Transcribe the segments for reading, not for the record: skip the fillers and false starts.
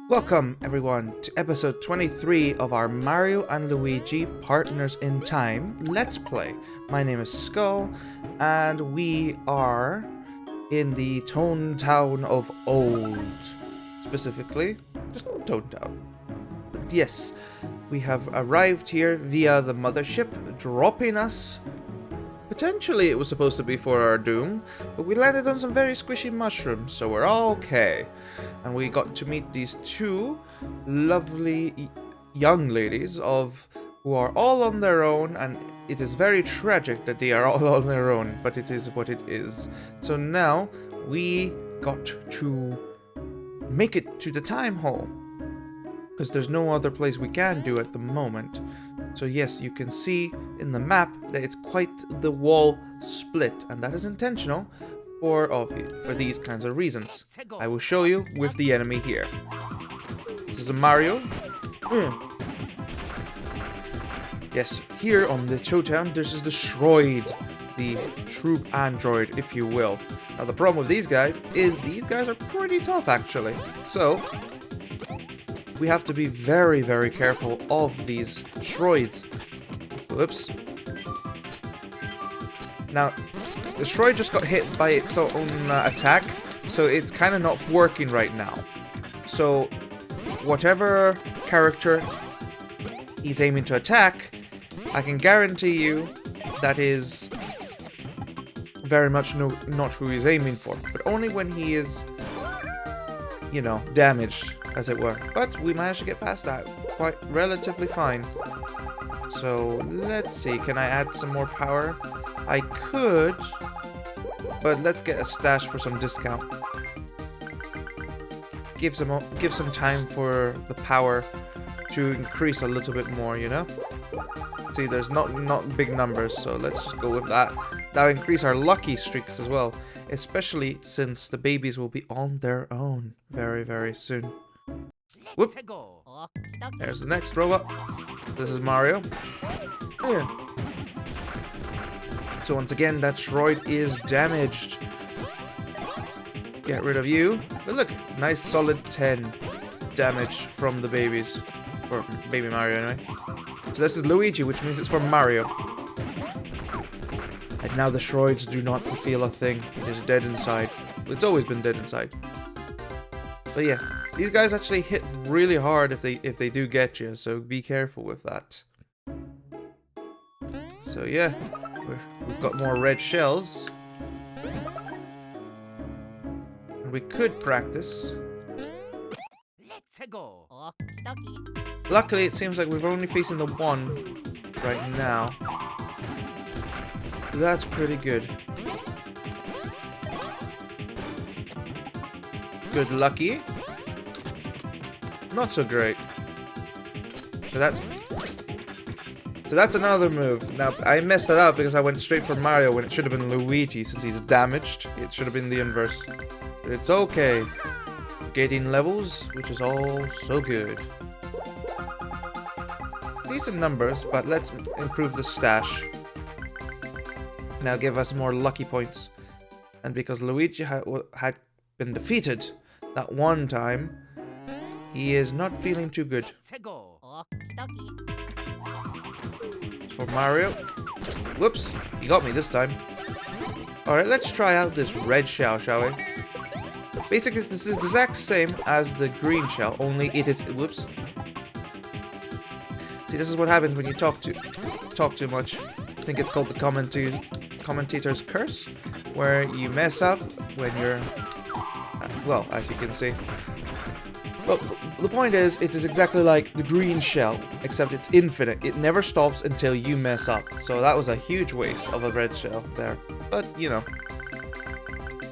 Welcome everyone to episode 23 of our Mario and Luigi Partners in Time Let's Play. My name is Skull and we are in the Tone Town of Old. Specifically, just Tone Town. But yes, we have arrived here via the mothership, dropping us. Potentially it was supposed to be for our doom, but we landed on some very squishy mushrooms, so we're all okay. And we got to meet these two lovely young ladies who are all on their own, and it is very tragic that they are all on their own, but it is what it is. So now we got to make it to the time hole, because there's no other place we can do at the moment. So yes, you can see in the map that it's quite the wall split, and that is intentional for these kinds of reasons. I will show you with the enemy here. This is a Mario. Yes, here on the Showtown, this is the Shroid, the Shroob android, if you will. Now the problem with these guys is these guys are pretty tough actually. So we have to be very, very careful of these Shroids. Whoops. Now, the Shroid just got hit by its own attack, so it's kind of not working right now. So, whatever character he's aiming to attack, I can guarantee you that is very much not who he's aiming for. But only when he is, you know, damaged, as it were. But we managed to get past that quite relatively fine. So let's see, can I add some more power? I could, but let's get a stash for some discount. Give some time for the power to increase a little bit more, you know? See, there's not big numbers, so let's just go with that. That'll increase our lucky streaks as well, especially since the babies will be on their own very, very soon. Whoop! There's the next robot. This is Mario. Yeah. So once again, that Shroid is damaged. Get rid of you. But look, nice solid 10 damage from the babies. Or baby Mario anyway. So this is Luigi, which means it's for Mario. And now the Shroids do not feel a thing. It is dead inside. It's always been dead inside. But yeah, these guys actually hit really hard if they do get you, so be careful with that. So yeah, we've got more red shells. And we could practice. Luckily, it seems like we're only facing the one right now. That's pretty good. Good lucky. Not so great. So that's another move. Now, I messed that up because I went straight for Mario when it should have been Luigi since he's damaged. It should have been the inverse. But it's okay. Getting levels, which is all so good. Decent numbers, but let's improve the stash. Now give us more lucky points. And because Luigi had been defeated that one time, he is not feeling too good. For Mario. Whoops, he got me this time. Alright, let's try out this red shell, shall we? Basically, it's the exact same as the green shell, only it is... Whoops. See, this is what happens when you talk too much. I think it's called the commentator's curse, where you mess up when you're... well, as you can see. But the point is, it is exactly like the green shell, except it's infinite. It never stops until you mess up. So that was a huge waste of a red shell there. But, you know,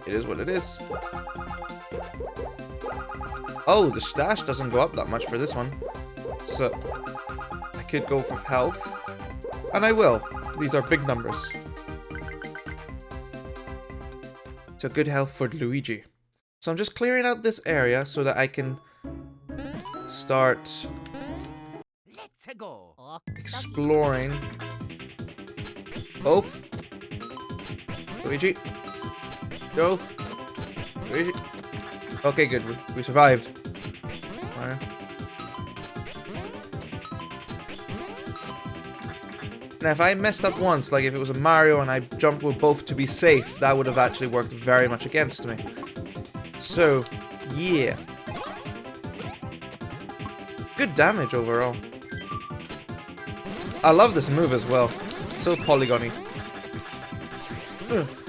it is what it is. Oh, the stash doesn't go up that much for this one. So, I could go for health. And I will. These are big numbers. So good health for Luigi. So I'm just clearing out this area so that I can start exploring both. Luigi. Both. Luigi. Okay, good. We survived. Mario. Now, if I messed up once, like if it was a Mario and I jumped with both to be safe, that would have actually worked very much against me. So, yeah. Good damage overall. I love this move as well. It's so polygony.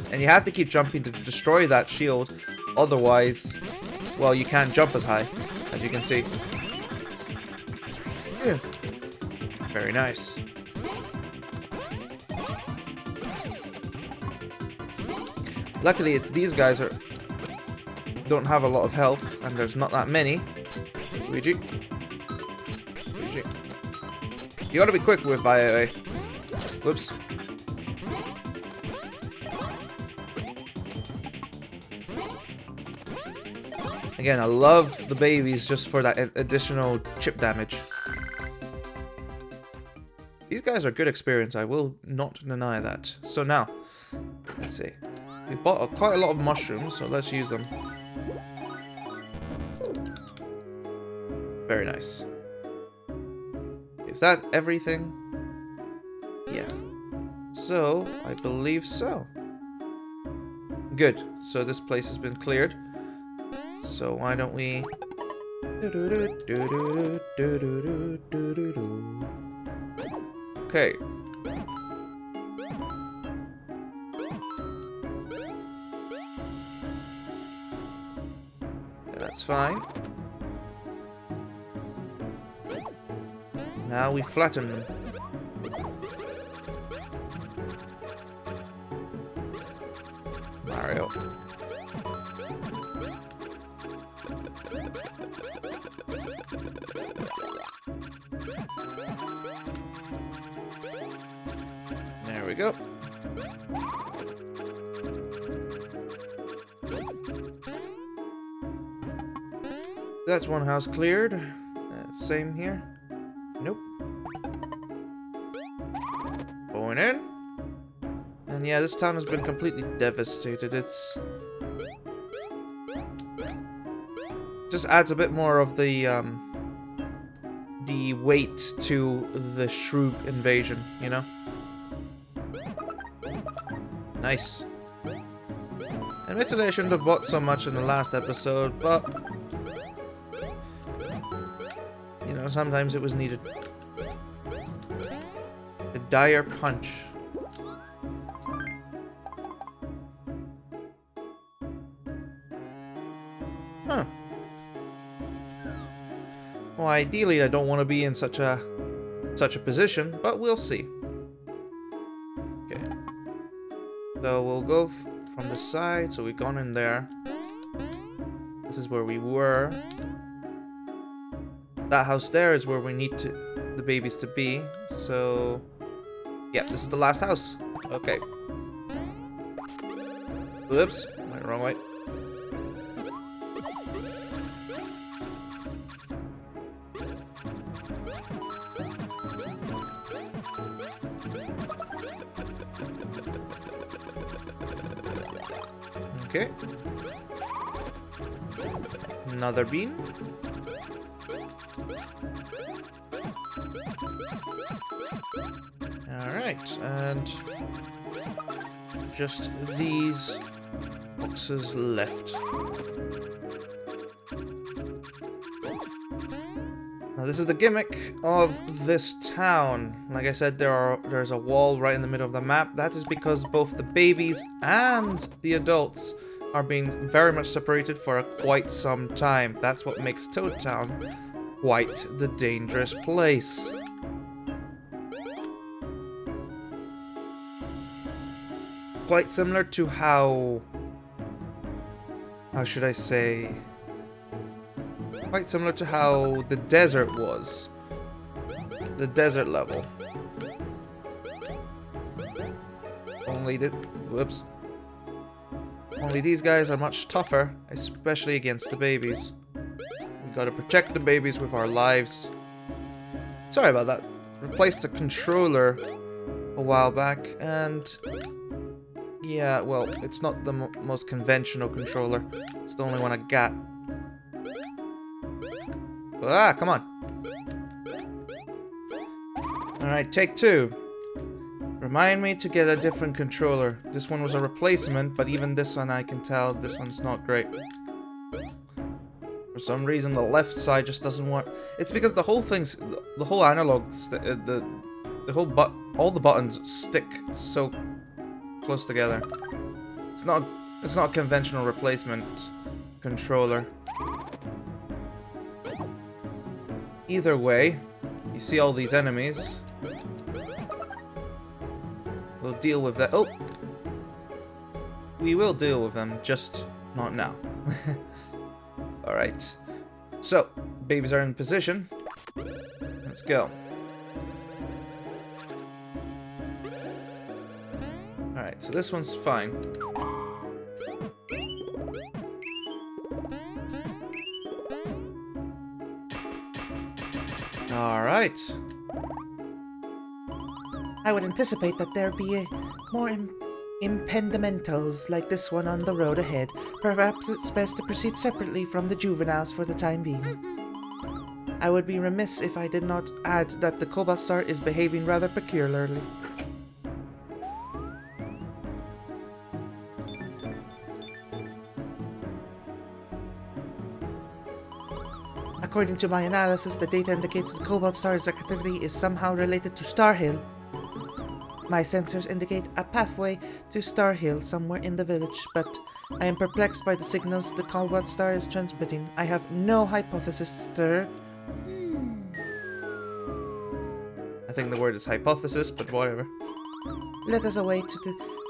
And you have to keep jumping to destroy that shield. Otherwise, well, you can't jump as high, as you can see. Very nice. Luckily, these guys don't have a lot of health, and there's not that many. Luigi. Luigi. You gotta be quick with by whoops. Again, I love the babies just for that additional chip damage. These guys are good experience, I will not deny that. So now, let's see. We bought quite a lot of mushrooms, so let's use them. Very nice. Is that everything? Yeah. So, I believe so. Good. So this place has been cleared. So why don't we... Okay. Yeah, that's fine. Now we flatten. Mario. There we go. That's one house cleared. Same here. Nope. Going in. And yeah, this town has been completely devastated. It's... just adds a bit more of the weight to the Shroob invasion, you know? Nice. Admittedly, I shouldn't have bought so much in the last episode, but... you know, sometimes it was needed. A dire punch. Huh. Well, ideally, I don't want to be in such a position, but we'll see. Okay. So we'll go from the side. So we've gone in there. This is where we were. That house there is where we need the babies to be. So, yeah, this is the last house. Okay. Whoops, went the wrong way. Okay. Another bean. Alright, and just these boxes left. Now this is the gimmick of this town. Like I said, there's a wall right in the middle of the map. That is because both the babies and the adults are being very much separated for quite some time. That's what makes Toad Town quite the dangerous place. Quite similar to how should I say? Quite similar to how the desert was. The desert level. Only whoops. Only these guys are much tougher, especially against the babies. We gotta protect the babies with our lives. Sorry about that. Replaced the controller a while back, and yeah, well, it's not the most conventional controller. It's the only one I got. Ah, come on. Alright, take 2. Remind me to get a different controller. This one was a replacement, but even this one I can tell this one's not great. For some reason the left side just doesn't want... It's because the whole thing's... The whole analog... all the buttons stick so close together. It's not a conventional replacement controller. Either way, you see all these enemies. We'll deal with that. Oh! We will deal with them, just not now. Alright. So, babies are in position. Let's go. Alright, so this one's fine. Alright. I would anticipate that there be more impedimentals like this one on the road ahead. Perhaps it's best to proceed separately from the juveniles for the time being. I would be remiss if I did not add that the Cobalt Star is behaving rather peculiarly. According to my analysis, the data indicates the Cobalt Star's activity is somehow related to Star Hill. My sensors indicate a pathway to Star Hill somewhere in the village, but I am perplexed by the signals the Cobalt Star is transmitting. I have no hypothesis, sir. I think the word is hypothesis, but whatever. Let us away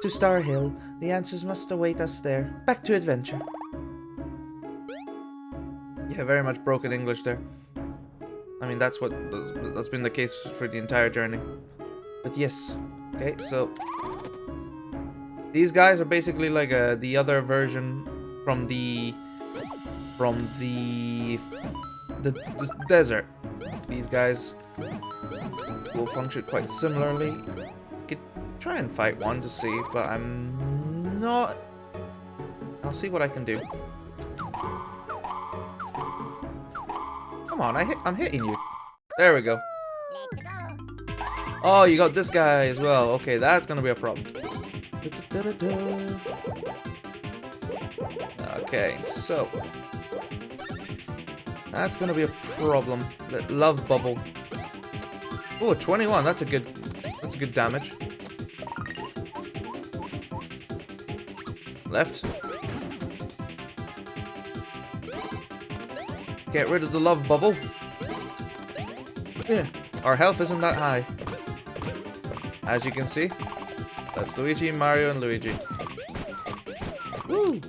to Star Hill. The answers must await us there. Back to adventure. Yeah, very much broken English there. I mean, that's been the case for the entire journey. But yes. Okay, so these guys are basically like the other version from the desert. These guys will function quite similarly. I could try and fight one to see, but I'm not. I'll see what I can do. Come on, I'm hitting you. There we go. Oh, you got this guy as well. Okay, that's gonna be a problem. Okay, so that's gonna be a problem. Love bubble. Oh, 21. That's a good damage. Left. Get rid of the love bubble. Yeah, our health isn't that high. As you can see, that's Luigi, Mario, and Luigi. Woo!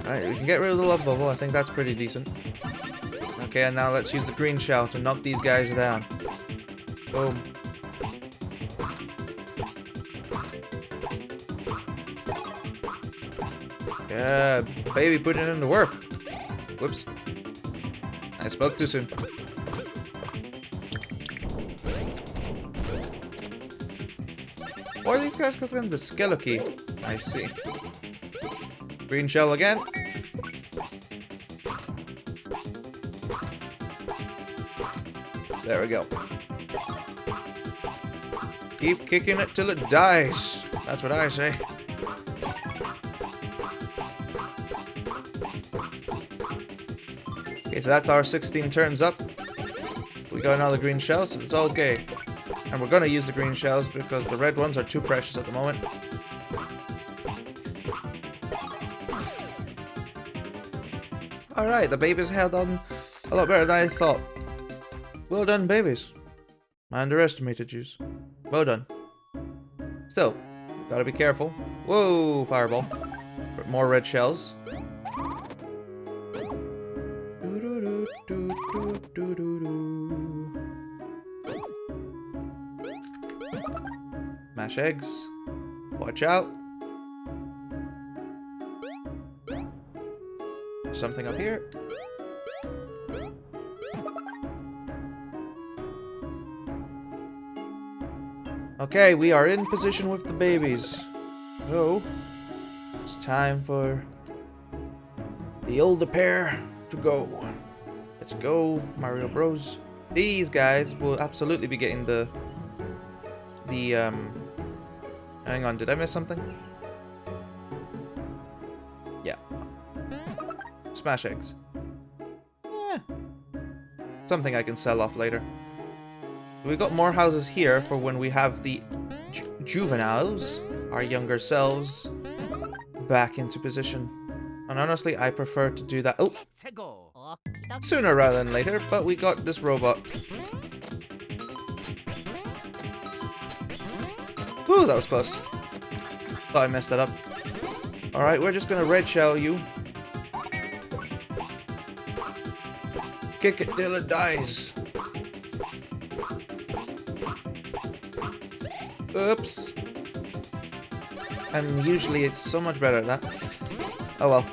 Alright, we can get rid of the love bubble. I think that's pretty decent. Okay, and now let's use the green shell to knock these guys down. Boom. Yeah, baby, put it into work. Whoops. I spoke too soon. Why are these guys called the Skeloky? I see. Green shell again. There we go. Keep kicking it till it dies. That's what I say. Okay, so that's our 16 turns up. We got another green shell, so it's all okay. And we're gonna use the green shells because the red ones are too precious at the moment. Alright, the babies held on a lot better than I thought. Well done, babies. I underestimated yous. Well done. Still, gotta be careful. Whoa, fireball. More red shells. Mash eggs. Watch out. Something up here. Okay, we are in position with the babies. So, it's time for the older pair to go. Let's go, Mario Bros. These guys will absolutely be getting the hang on, did I miss something? Yeah. Smash eggs. Yeah. Something I can sell off later. We've got more houses here for when we have the juveniles, our younger selves, back into position. And honestly, I prefer to do that sooner rather than later, but we got this robot. Ooh, that was close. Thought I messed that up. Alright, we're just gonna red shell you. Kick it till it dies. Oops. And usually it's so much better at that. Oh well.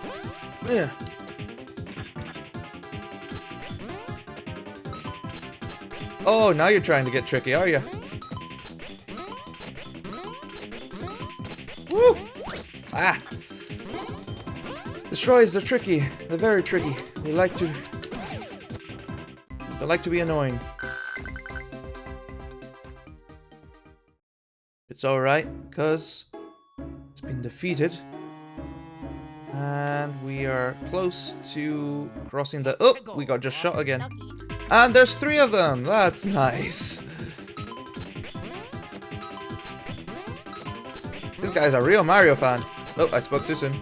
Yeah. Oh, now you're trying to get tricky, are you? Woo! Ah! The Shroobs are tricky. They're very tricky. They like to be annoying. It's alright, because it's been defeated. And we are close to crossing the... Oh! We got just shot again. And there's 3 of them! That's nice. This guy's a real Mario fan. Oh, I spoke too soon.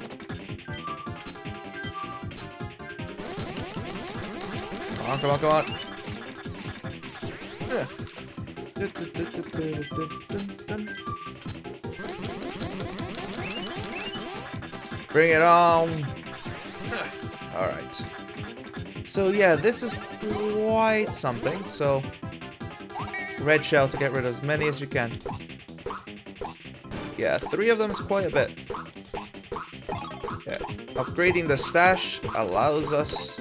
Come on, come on, come on. Yeah. Bring it on. Alright. So yeah, this is quite something. So, red shell to get rid of as many as you can. Yeah, 3 of them is quite a bit. Yeah. Upgrading the stash allows us...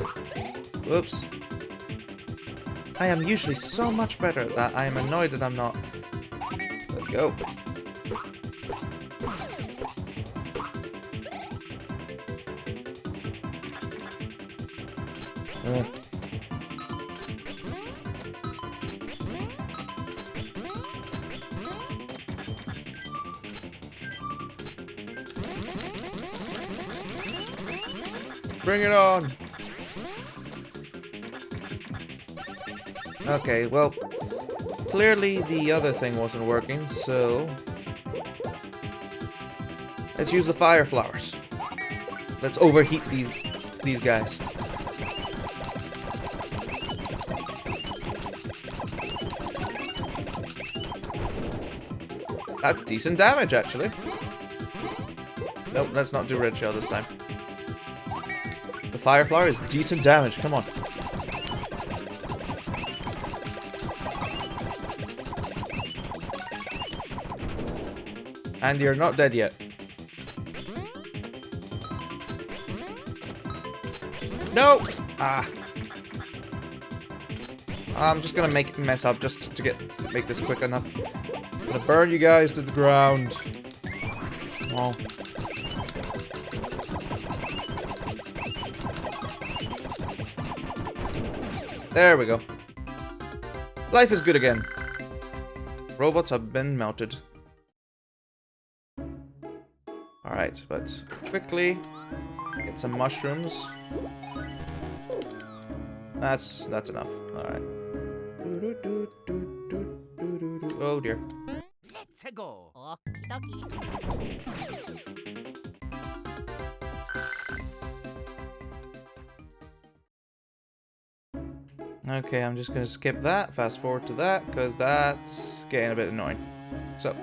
Whoops. I am usually so much better at that I am annoyed that I'm not. Let's go. Bring it on! Okay, well, clearly the other thing wasn't working, so... Let's use the fire flowers. Let's overheat these guys. That's decent damage, actually. Nope, let's not do red shell this time. The fire flower is decent damage, come on. And you're not dead yet. No! Ah. I'm just gonna mess up just to make this quick enough. I'm gonna burn you guys to the ground. Oh. There we go. Life is good again. Robots have been melted. Alright, but quickly get some mushrooms. That's enough. Alright. Oh dear. Let's go. Okay, I'm just gonna skip that, fast forward to that, because that's getting a bit annoying. So,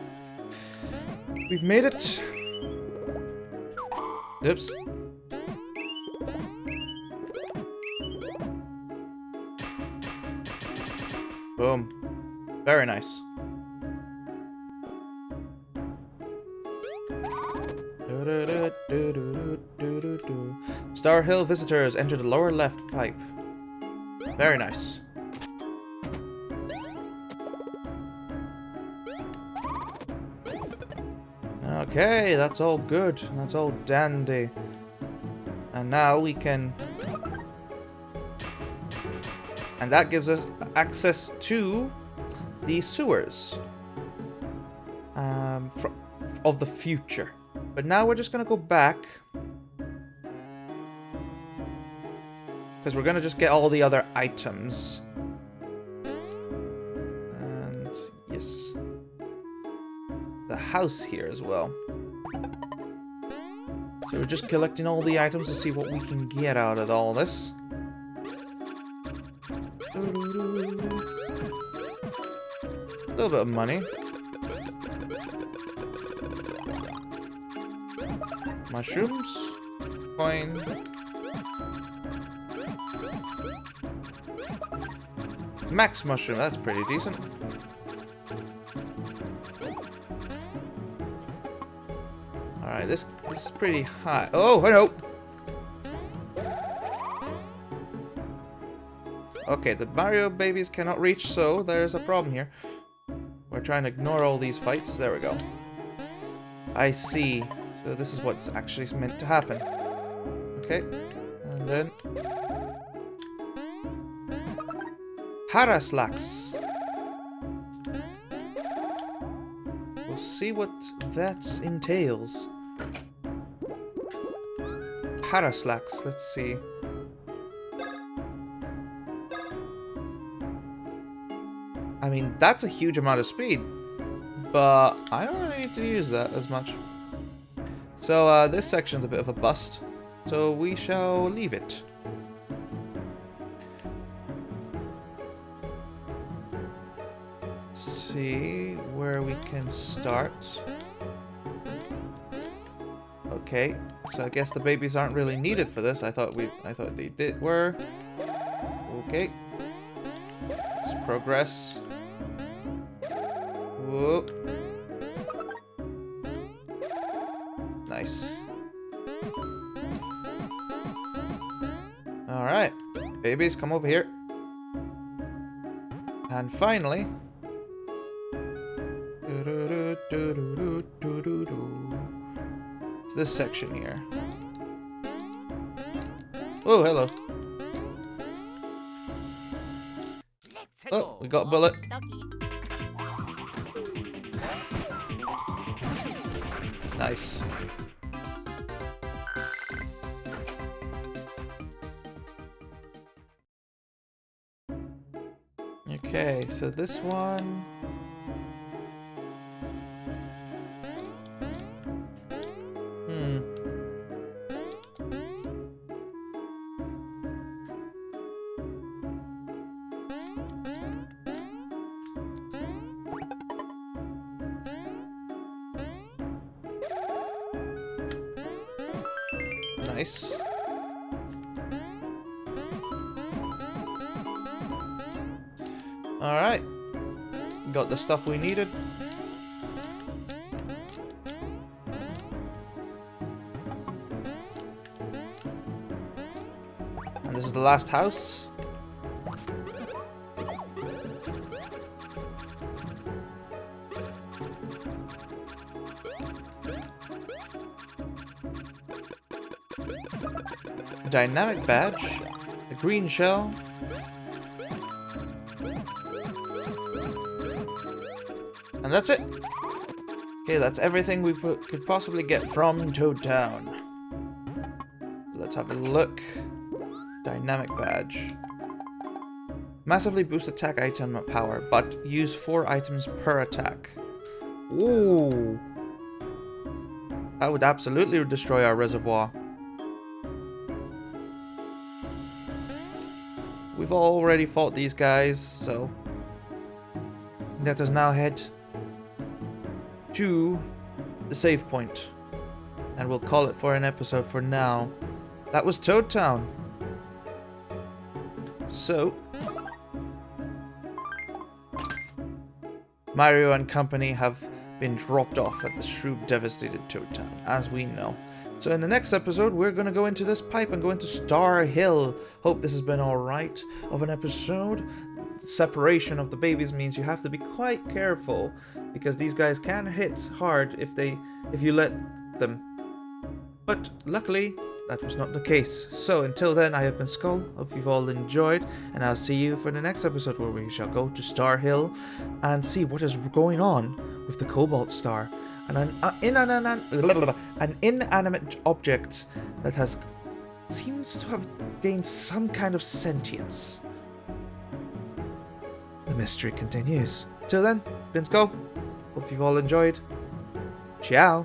we've made it. Oops. Boom. Very nice. Star Hill visitors enter the lower left pipe. Very nice. Okay, that's all good. That's all dandy. And now we can... And that gives us access to the sewers of the future. But now we're just going to go back. Because we're going to just get all the other items. And yes. The house here as well. So we're just collecting all the items to see what we can get out of all this. A little bit of money. Mushrooms. Coin. Max mushroom, that's pretty decent. Alright, this is pretty high. Oh, hello! Okay, the Mario babies cannot reach, so there's a problem here. We're trying to ignore all these fights. There we go. I see. So this is what's actually meant to happen. Okay. And then... Paraslax. We'll see what that entails. Paraslax, let's see. I mean, that's a huge amount of speed, but I don't really need to use that as much. So this section's a bit of a bust, so we shall leave it. Let's see where we can start. Okay, so I guess the babies aren't really needed for this. I thought they were. Okay. Let's progress. Whoa. Nice. Alright. Babies, come over here. And finally... It's this section here. Oh, hello. Oh, we got a bullet. Nice. Okay, so this one... Nice. Alright. Got the stuff we needed. And this is the last house. Dynamic badge, a green shell, and that's it. Okay, that's everything we could possibly get from Toad Town. Let's have a look. Dynamic badge. Massively boost attack item power, but use 4 items per attack. Ooh. That would absolutely destroy our reservoir. We've already fought these guys, so let us now head to the save point. And we'll call it for an episode for now. That was Toad Town. So, Mario and company have been dropped off at the Shroob devastated Toad Town, as we know. So in the next episode, we're going to go into this pipe and go into Star Hill. Hope this has been alright of an episode. separation of the babies means you have to be quite careful, because these guys can hit hard if you let them. But luckily, that was not the case. So until then, I have been Skull. Hope you've all enjoyed, and I'll see you for the next episode, where we shall go to Star Hill and see what is going on with the Cobalt Star, and an inanimate object that seems to have gained some kind of sentience. The mystery continues. Till then, been Skull. Hope you've all enjoyed. Ciao.